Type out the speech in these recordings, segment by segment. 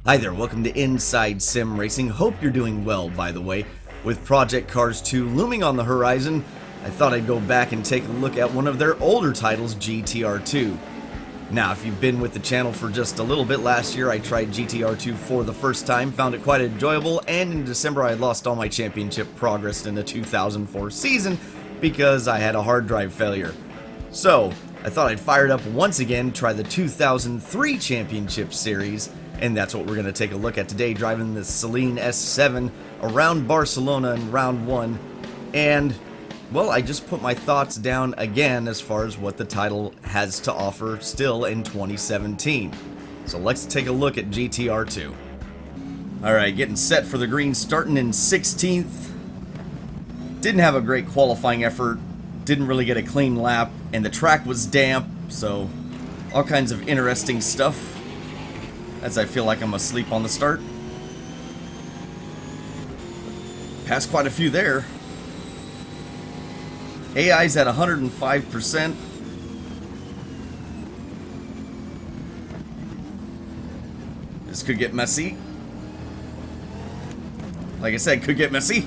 Hi there, welcome to Inside Sim Racing. Hope you're doing well, by the way. With Project Cars 2 looming on the horizon, I thought I'd go back and take a look at one of their older titles, GTR 2. Now, if you've been with the channel for just a little bit last year, I tried GTR 2 for the first time, found it quite enjoyable, and in December I lost all my championship progress in the 2004 season because I had a hard drive failure. So, I thought I'd fire it up once again, try the 2003 championship series, and that's what we're going to take a look at today, driving the Celine S7 around Barcelona in round 1. And, well, I just put my thoughts down again as far as what the title has to offer still in 2017. So let's take a look at GTR 2. Alright, getting set for the green, starting in 16th. Didn't have a great qualifying effort, didn't really get a clean lap, and the track was damp, so all kinds of interesting stuff. As I feel like I'm asleep on the start. Passed quite a few there. AI's at 105%. This could get messy. Like I said, could get messy.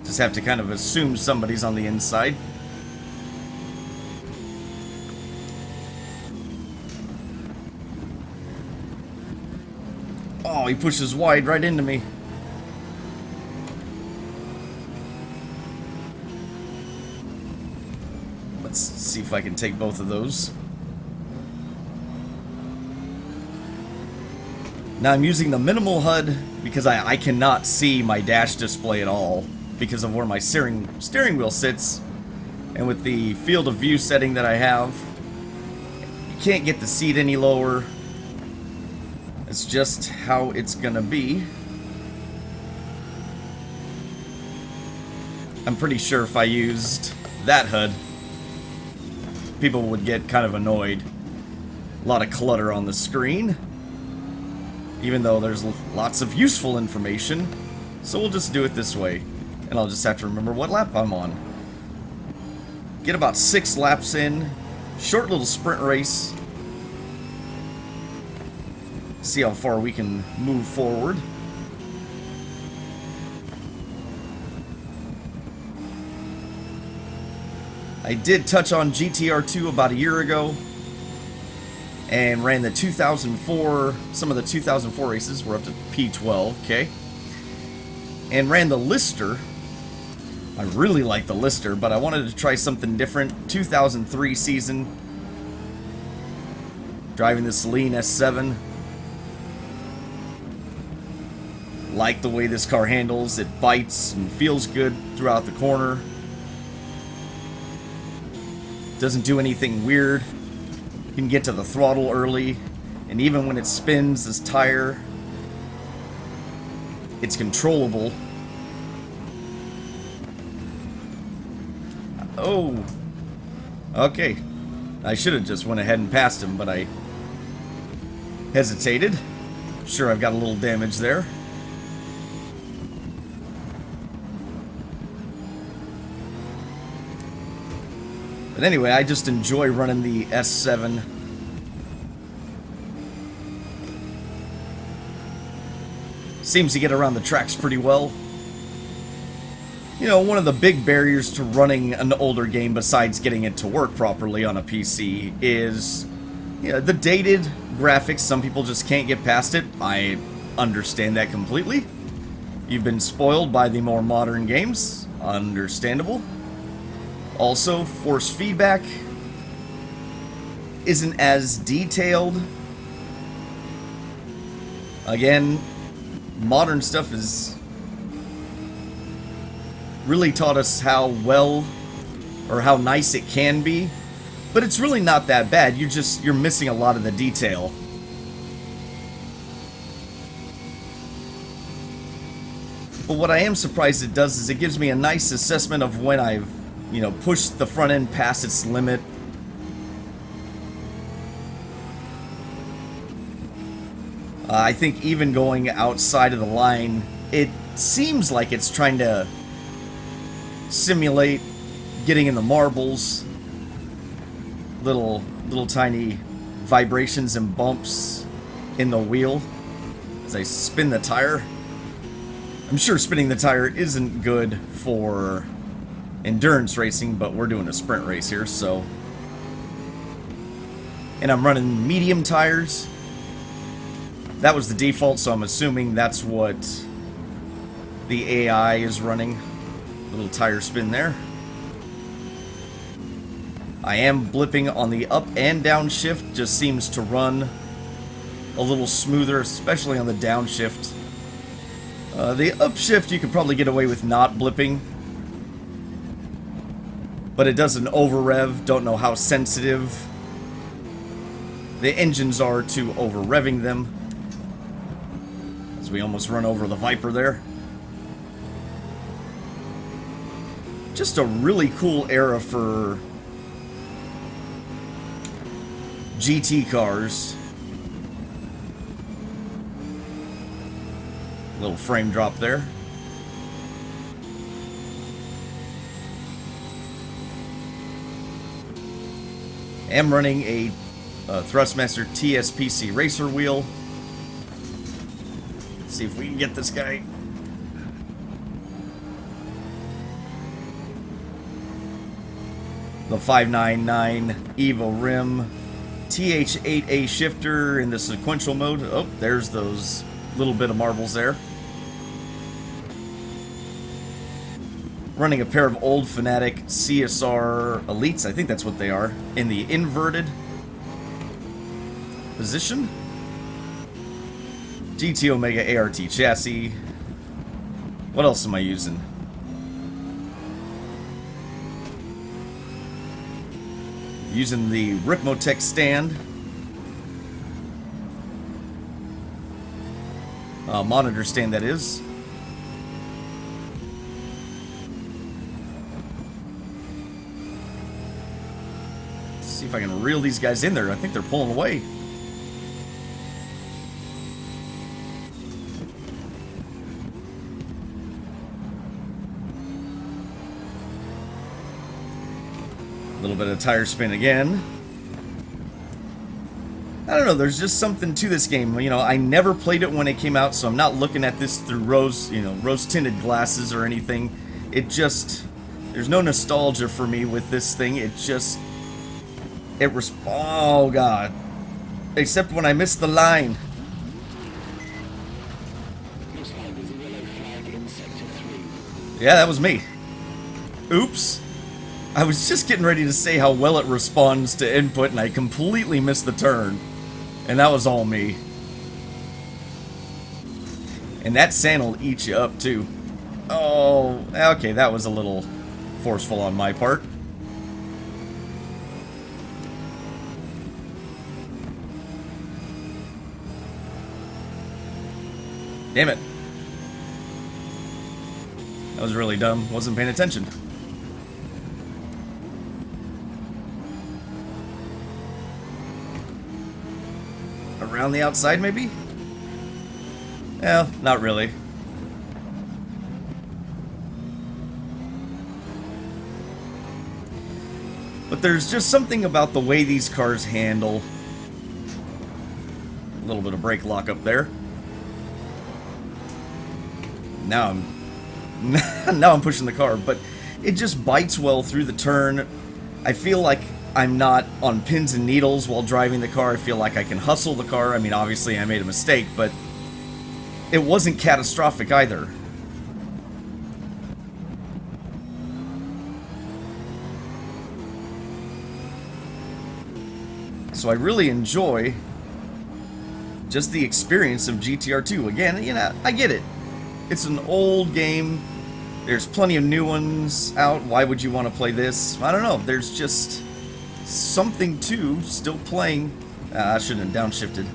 Just have to kind of assume somebody's on the inside. Oh, he pushes wide right into me. Let's see if I can take both of those. Now I'm using the minimal HUD because I cannot see my dash display at all because of where my steering wheel sits. And with the field of view setting that I have, you can't get the seat any lower. It's just how it's gonna be. I'm pretty sure if I used that HUD, people would get kind of annoyed. A lot of clutter on the screen, even though there's lots of useful information. So we'll just do it this way, and I'll just have to remember what lap I'm on. Get about 6 laps in, short little sprint race. See how far we can move forward. I did touch on GTR 2 about a year ago and ran the 2004, some of the 2004 races. We're up to P12, okay? And ran the Lister. I really like the Lister, but I wanted to try something different. 2003 season. Driving the Celine S7. Like the way this car handles. It bites and feels good throughout the corner. Doesn't do anything weird. You can get to the throttle early, and even when it spins this tire, it's controllable. Oh, okay. I should have just went ahead and passed him, but I hesitated. Sure, I've got a little damage there. But anyway, I just enjoy running the S7. Seems to get around the tracks pretty well. You know, one of the big barriers to running an older game besides getting it to work properly on a PC is, you know, the dated graphics. Some people just can't get past it. I understand that completely. You've been spoiled by the more modern games. Understandable. Also, force feedback isn't as detailed. Again, modern stuff has really taught us how well or how nice it can be, but it's really not that bad. You're missing a lot of the detail. But what I am surprised it does is it gives me a nice assessment of when I've, you know, push the front end past its limit. I think even going outside of the line, it seems like it's trying to simulate getting in the marbles. little tiny vibrations and bumps in the wheel as I spin the tire. I'm sure spinning the tire isn't good for endurance racing, but we're doing a sprint race here, so. And I'm running medium tires. That was the default, so I'm assuming that's what the AI is running. Little tire spin there. I am blipping on the up and down shift, just seems to run a little smoother, especially on the downshift. The upshift you could probably get away with not blipping, but it doesn't over rev. Don't know how sensitive the engines are to over revving them, as we almost run over the Viper there. Just a really cool era for GT cars. Little frame drop there. Am running a Thrustmaster TSPC racer wheel. Let's see if we can get this guy. The 599 Evo rim, TH8A shifter in the sequential mode. Oh, there's those little bit of marbles there. Running a pair of old Fanatic CSR Elites, I think that's what they are, in the inverted position. GT Omega ART chassis. What else am I using? Using the Ripmotech stand. Monitor stand, that is. Let's see if I can reel these guys in there. I think they're pulling away. A little bit of tire spin again. I don't know, there's just something to this game. You know, I never played it when it came out, so I'm not looking at this through rose-tinted glasses or anything. It just, there's no nostalgia for me with this thing. Oh god. Except when I missed the line. Yeah, that was me. Oops. I was just getting ready to say how well it responds to input, and I completely missed the turn. And that was all me. And that sand will eat you up, too. Oh, okay, that was a little forceful on my part. Damn it. That was really dumb. Wasn't paying attention. Around the outside, maybe? Yeah, not really. But there's just something about the way these cars handle. A little bit of brake lock up there. Now I'm pushing the car, but it just bites well through the turn. I feel like I'm not on pins and needles while driving the car. I feel like I can hustle the car. I mean, obviously I made a mistake, but it wasn't catastrophic either. So I really enjoy just the experience of GTR 2. Again, you know, I get it. It's an old game. There's plenty of new ones out. Why would you want to play this? I don't know. There's just something to still playing. I shouldn't have downshifted.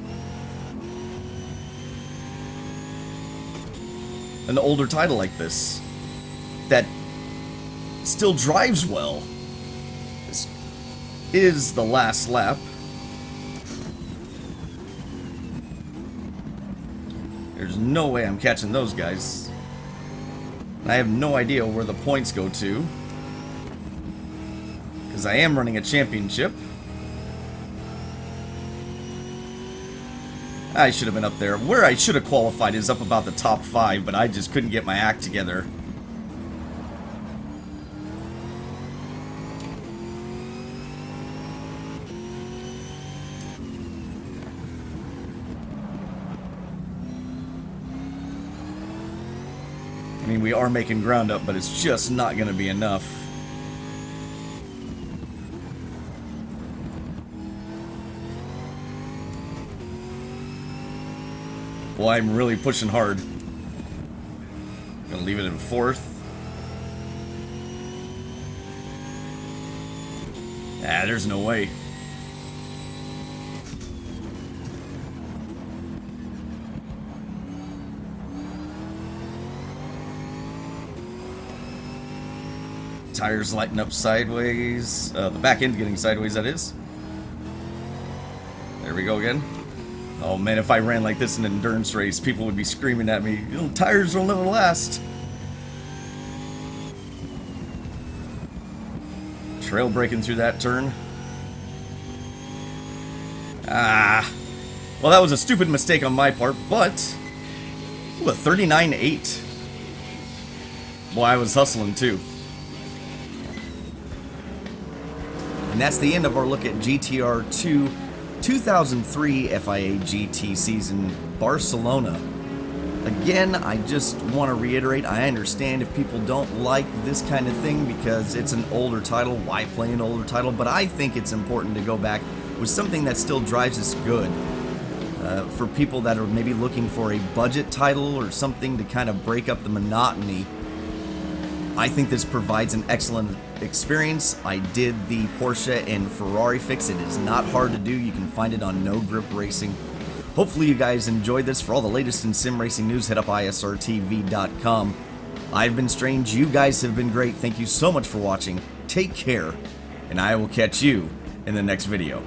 An older title like this that still drives well. This is the last lap. There's no way I'm catching those guys. I have no idea where the points go to, because I am running a championship. I should have been up there. Where I should have qualified is up about the top 5, but I just couldn't get my act together. I mean, we are making ground up, but it's just not going to be enough. Well, I'm really pushing hard. Gonna leave it in 4th. Ah, there's no way. Tires lighting up sideways. The back end getting sideways, that is. There we go again. Oh man, if I ran like this in an endurance race, people would be screaming at me, "You know, tires will never last." Trail braking through that turn. Ah. Well, that was a stupid mistake on my part, but... Ooh, a 39.8. Boy, I was hustling too. And that's the end of our look at GTR 2 2003 FIA GT season, Barcelona. Again, I just want to reiterate, I understand if people don't like this kind of thing because it's an older title, why play an older title? But I think it's important to go back with something that still drives us good. For people that are maybe looking for a budget title or something to kind of break up the monotony, I think this provides an excellent experience. I did the Porsche and Ferrari fix. It is not hard to do. You can find it on No Grip Racing. Hopefully you guys enjoyed this. For all the latest in sim racing news, head up isrtv.com. I've been Strange. You guys have been great. Thank you so much for watching. Take care, and I will catch you in the next video.